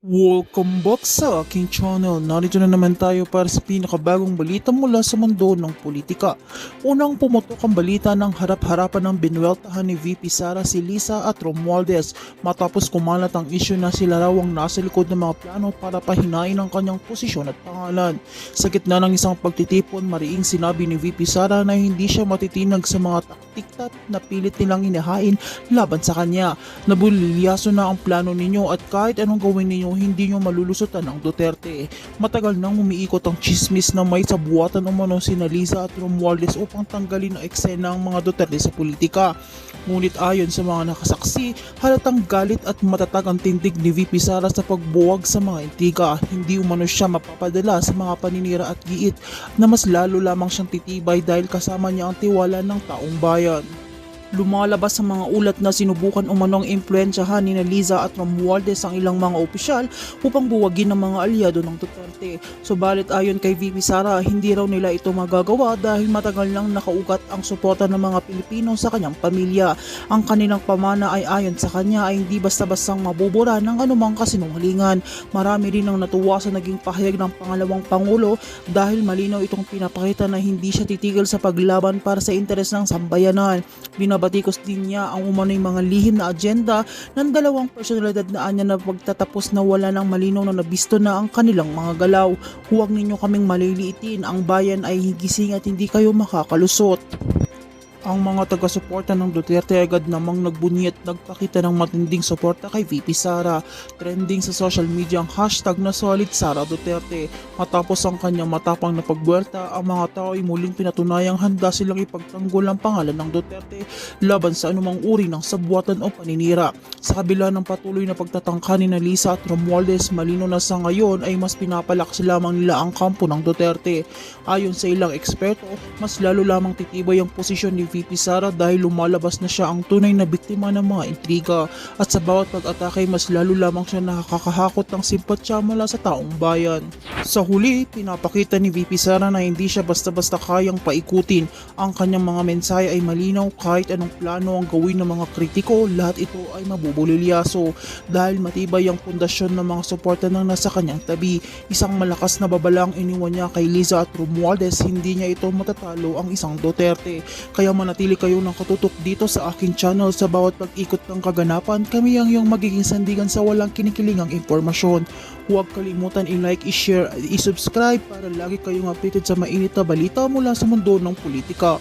Welcome back sa aking channel. Narito na naman tayo para sa pinakabagong balita mula sa mundo ng politika. Unang pumutok ang balita ng harap-harapan ng binuweltahan ni VP Sara si Lisa at Romualdez matapos kumalat ang isyu na sila raw ang nasa likod ng mga plano para pahinain ang kanyang posisyon at pangalan. Sa gitna ng isang pagtitipon, mariing sinabi ni VP Sara na hindi siya matitinag sa mga taktik na pilit nilang inihain laban sa kanya. Nabulilyaso na ang plano ninyo at kahit anong gawin ninyo hindi nyo malulusutan ng Duterte. Matagal nang umiikot ang chismis na may sabuatan umano sina Liza at Romualdez upang tanggalin ang eksena ang mga Duterte sa politika. Ngunit ayon sa mga nakasaksi, halatang galit at matatag ang tindig ni VP Sara sa pagbuwag sa mga intriga. Hindi umano siya mapapadala sa mga paninira at giit na mas lalo lamang siyang titibay dahil kasama niya ang tiwala ng taong bayan. Lumalabas sa mga ulat na sinubukan umanong impluensyahan ni Liza at Romualdez ang ilang mga opisyal upang buwagin ang mga aliado ng Duterte. Subalit ayon kay VP Sara, hindi raw nila ito magagawa dahil matagal nang nakaugat ang suporta ng mga Pilipino sa kanyang pamilya. Ang kanilang pamana ay ayon sa kanya ay hindi basta-bastang mabubura ng anumang kasinungalingan. Marami rin ang natuwa sa naging pahayag ng pangalawang Pangulo dahil malinaw itong pinapakita na hindi siya titigil sa paglaban para sa interes ng sambayanan. Binabatikos din niya ang umano'y mga lihim na agenda ng dalawang personalidad na anya na pagtatapos na wala ng malinaw na nabisto na ang kanilang mga galaw. Huwag ninyo kaming maliliitin, ang bayan ay higising at hindi kayo makakalusot. Ang mga taga-suporta ng Duterte agad namang nagbunyi at nagpakita ng matinding suporta kay VP Sara. Trending sa social media ang hashtag na Solid Sara Duterte. Matapos ang kanyang matapang na pagbuelta, ang mga tao ay muling pinatunayang handa silang ipagtanggol ang pangalan ng Duterte laban sa anumang uri ng sabuatan o paninira. Sa kabila ng patuloy na pagtatangka ni Lisa at Romualdez, malino na sa ngayon ay mas pinapalakas lamang nila ang kampo ng Duterte. Ayon sa ilang eksperto, mas lalo lamang titibay ang posisyon ni VP Sara dahil lumalabas na siya ang tunay na biktima ng mga intriga at sa bawat pag-atake mas lalo lamang siya nakakahakot ng simpatya mula sa taong bayan. Sa huli, pinapakita ni VP Sara na hindi siya basta-basta kayang paikutin. Ang kanyang mga mensahe ay malinaw kahit anong plano ang gawin ng mga kritiko, lahat ito ay mabubulilyaso dahil matibay ang pundasyon ng mga suporta ng nasa kanyang tabi. Isang malakas na babala ang iniwan niya kay Liza at Romualdez, hindi niya ito matatalo ang isang Duterte. Kaya manatili kayo ng katutok dito sa aking channel. Sa bawat pag-ikot ng kaganapan, kami ang iyong magiging sandigan sa walang kinikilingang impormasyon. Huwag kalimutan i-like, i-share, i-subscribe para lagi kayong updated sa mainit na balita mula sa mundo ng politika.